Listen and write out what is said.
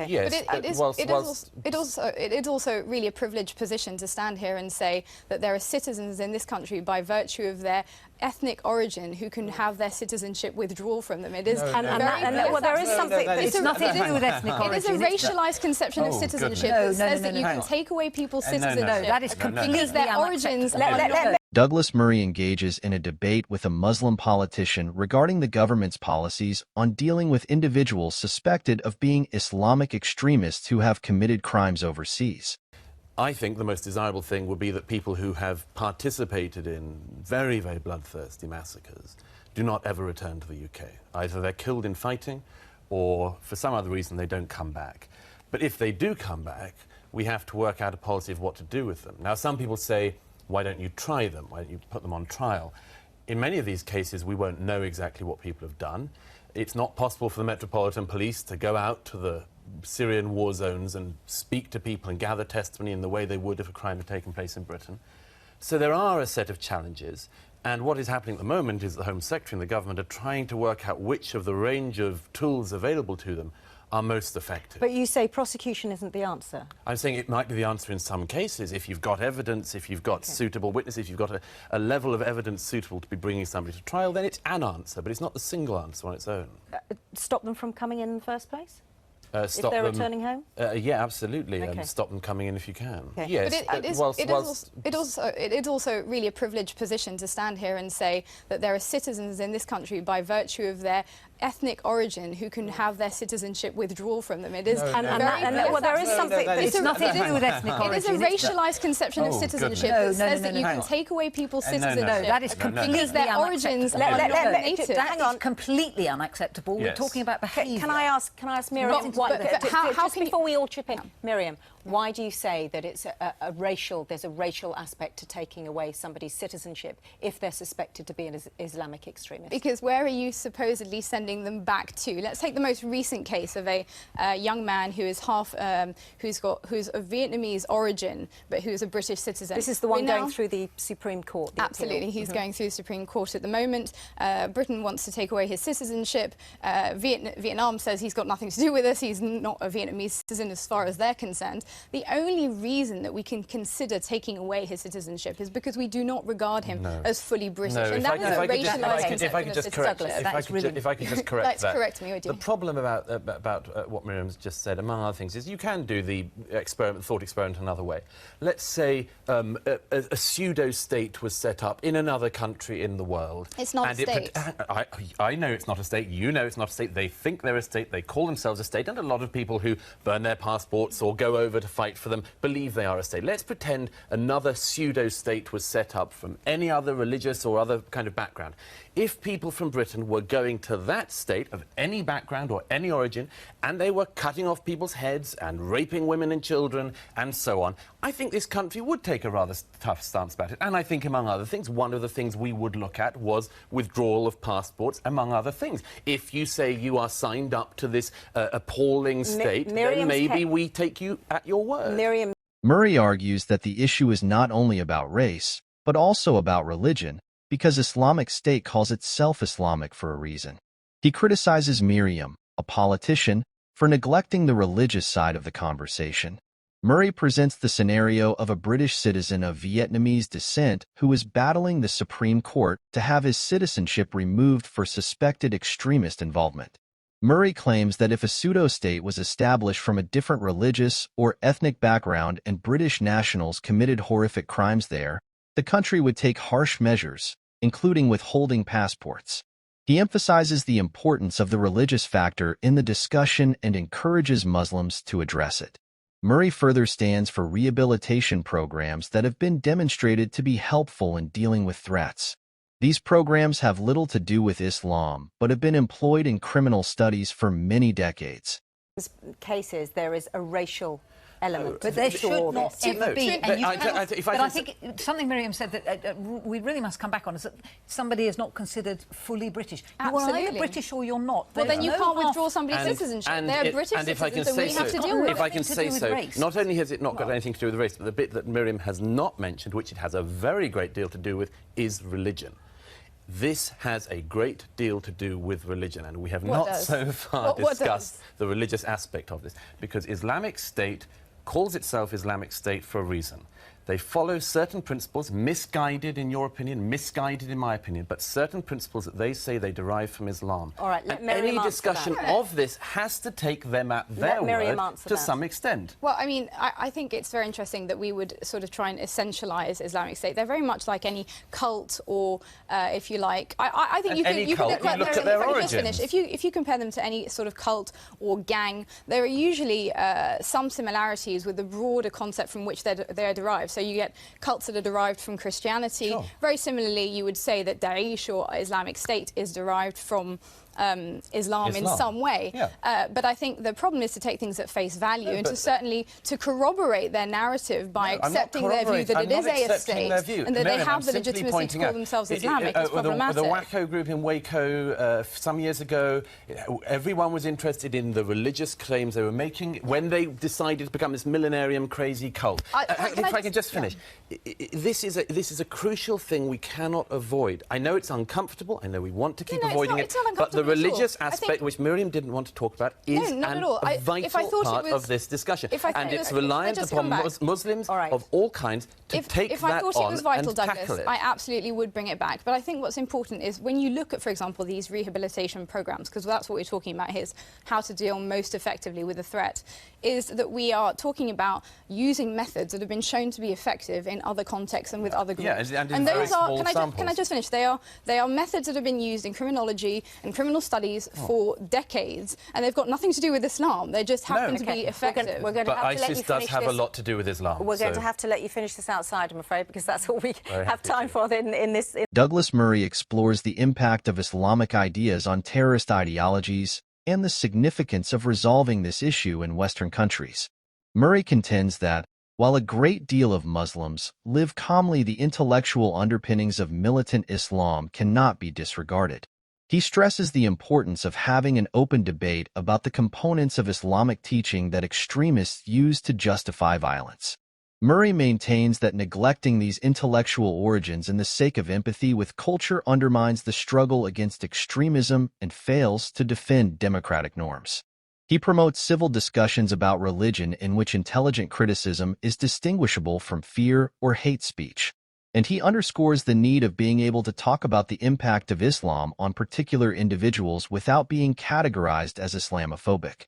Yes, but it is also really a privileged position to stand here and say that there are citizens in this country by virtue of their ethnic origin who can have their citizenship withdrawn from them. It is well, there is something that it's nothing to do with ethnic origin. It is a racialised conception of citizenship that says that you can take away people's citizenship. No, that is completely because their origins Douglas Murray engages in a debate with a Muslim politician regarding the government's policies on dealing with individuals suspected of being Islamic extremists who have committed crimes overseas. I think the most desirable thing would be that people who have participated in very, very bloodthirsty massacres do not ever return to the UK. Either they're killed in fighting or for some other reason they don't come back. But if they do come back, we have to work out a policy of what to do with them. Now, some people say, why don't you try them? Why don't you put them on trial? In many of these cases, we won't know exactly what people have done. It's not possible for the Metropolitan Police to go out to the Syrian war zones and speak to people and gather testimony in the way they would if a crime had taken place in Britain. So there are a set of challenges, and what is happening at the moment is the Home Secretary and the government are trying to work out which of the range of tools available to them are most effective. But you say prosecution isn't the answer. I'm saying it might be the answer in some cases. If you've got evidence, if you've got suitable witnesses, if you've got a level of evidence suitable to be bringing somebody to trial, then it's an answer, but it's not the single answer on its own. Stop them from coming in the first place? If they're returning home? Yeah, absolutely. Stop them coming in if you can. Okay. Yes, but it is also really a privileged position to stand here and say that there are citizens in this country by virtue of their ethnic origin who can have their citizenship withdrawn from them. It is well, there is something that it's nothing to do with ethnic origin. It is a racialised conception of citizenship that says that you can take away people's citizenship. No, that is completely their origins are not native. That is completely unacceptable. We're talking about behaviour. Can I ask Miriam? Before we all chip in, Miriam, why do you say that it's there's a racial aspect to taking away somebody's citizenship if they're suspected to be an Islamic extremist? Because where are you supposedly sending them back to? Let's take the most recent case of a young man who is who's of Vietnamese origin but who's a British citizen. This is the one going through the Supreme Court. Absolutely, he's going through the Supreme Court at the moment. Britain wants to take away his citizenship. Vietnam says he's got nothing to do with us. He's not a Vietnamese citizen as far as they're concerned. The only reason that we can consider taking away his citizenship is because we do not regard him as fully British. And that is a racialised conception. If I could just correct that. Correct me, would you? The problem about what Miriam's just said, among other things, is you can do the thought experiment another way. Let's say a pseudo-state was set up in another country in the world. It's not a state. I know it's not a state. You know it's not a state. They think they're a state. They call themselves a state. And a lot of people who burn their passports or go over to fight for them believe they are a state. Let's pretend another pseudo-state was set up from any other religious or other kind of background. If people from Britain were going to that state of any background or any origin and they were cutting off people's heads and raping women and children and so on, I think this country would take a rather tough stance about it. And I think, among other things, one of the things we would look at was withdrawal of passports, among other things. If you say you are signed up to this appalling state, then maybe we take you at your word. Murray argues that the issue is not only about race, but also about religion, because Islamic State calls itself Islamic for a reason. He criticizes Miriam, a politician, for neglecting the religious side of the conversation. Murray presents the scenario of a British citizen of Vietnamese descent who is battling the Supreme Court to have his citizenship removed for suspected extremist involvement. Murray claims that if a pseudo-state was established from a different religious or ethnic background and British nationals committed horrific crimes there, the country would take harsh measures, including withholding passports. He emphasizes the importance of the religious factor in the discussion and encourages Muslims to address it. Murray further stands for rehabilitation programs that have been demonstrated to be helpful in dealing with threats. These programs have little to do with Islam, but have been employed in criminal studies for many decades. In cases, there is a racial element. But there should not ever be. But I think something Miriam said that we really must come back on is that somebody is not considered fully British. Absolutely. You are either British or you're not. Well, then you can't withdraw somebody's citizenship. They're British citizens, and we have to deal with it. If I can say so, not only has it not got anything to do with race, but the bit that Miriam has not mentioned, which it has a very great deal to do with, is religion. This has a great deal to do with religion, and we have What not does? so far What discussed the religious aspect of this, because Islamic State calls itself Islamic State for a reason. They follow certain principles, misguided in your opinion, misguided in my opinion, but certain principles that they say they derive from Islam. All right, and any discussion of this has to take them at their word to some extent. Well, I mean, I think it's very interesting that we would sort of try and essentialise Islamic State. They're very much like any cult or, if you like, I think you can look at their origins. If you compare them to any sort of cult or gang, there are usually some similarities with the broader concept from which they're derived. So you get cults that are derived from Christianity. Sure. Very similarly, you would say that Daesh or Islamic State is derived from Islam in some way. Yeah. But I think the problem is to take things at face value and to corroborate their narrative by accepting their view that it is a state and that they have the legitimacy to call themselves Islamic. It's problematic. The Waco group in Waco some years ago, everyone was interested in the religious claims they were making when they decided to become this millenarium crazy cult. If I can just finish. This is a crucial thing we cannot avoid. I know it's uncomfortable. I know we want to keep avoiding it, but the religious aspect, which Miriam didn't want to talk about, is a vital part of this discussion. And it's reliant upon Muslims of all kinds to take that on and tackle it. If I thought it was vital, Douglas, I absolutely would bring it back. But I think what's important is when you look at, for example, these rehabilitation programmes, because that's what we're talking about here, is how to deal most effectively with the threat, is that we are talking about using methods that have been shown to be effective in other contexts and with other groups. Yeah, and those are, can I just finish? They are methods that have been used in criminology and criminal studies for decades, and they've got nothing to do with Islam. They just happen to be effective. But ISIS does have a lot to do with Islam. We're going to have to let you finish this outside, I'm afraid, because that's all we have time for in this. Douglas Murray explores the impact of Islamic ideas on terrorist ideologies and the significance of resolving this issue in Western countries. Murray contends that, while a great deal of Muslims live calmly, the intellectual underpinnings of militant Islam cannot be disregarded. He stresses the importance of having an open debate about the components of Islamic teaching that extremists use to justify violence. Murray maintains that neglecting these intellectual origins in the sake of empathy with culture undermines the struggle against extremism and fails to defend democratic norms. He promotes civil discussions about religion in which intelligent criticism is distinguishable from fear or hate speech, and he underscores the need of being able to talk about the impact of Islam on particular individuals without being categorized as Islamophobic.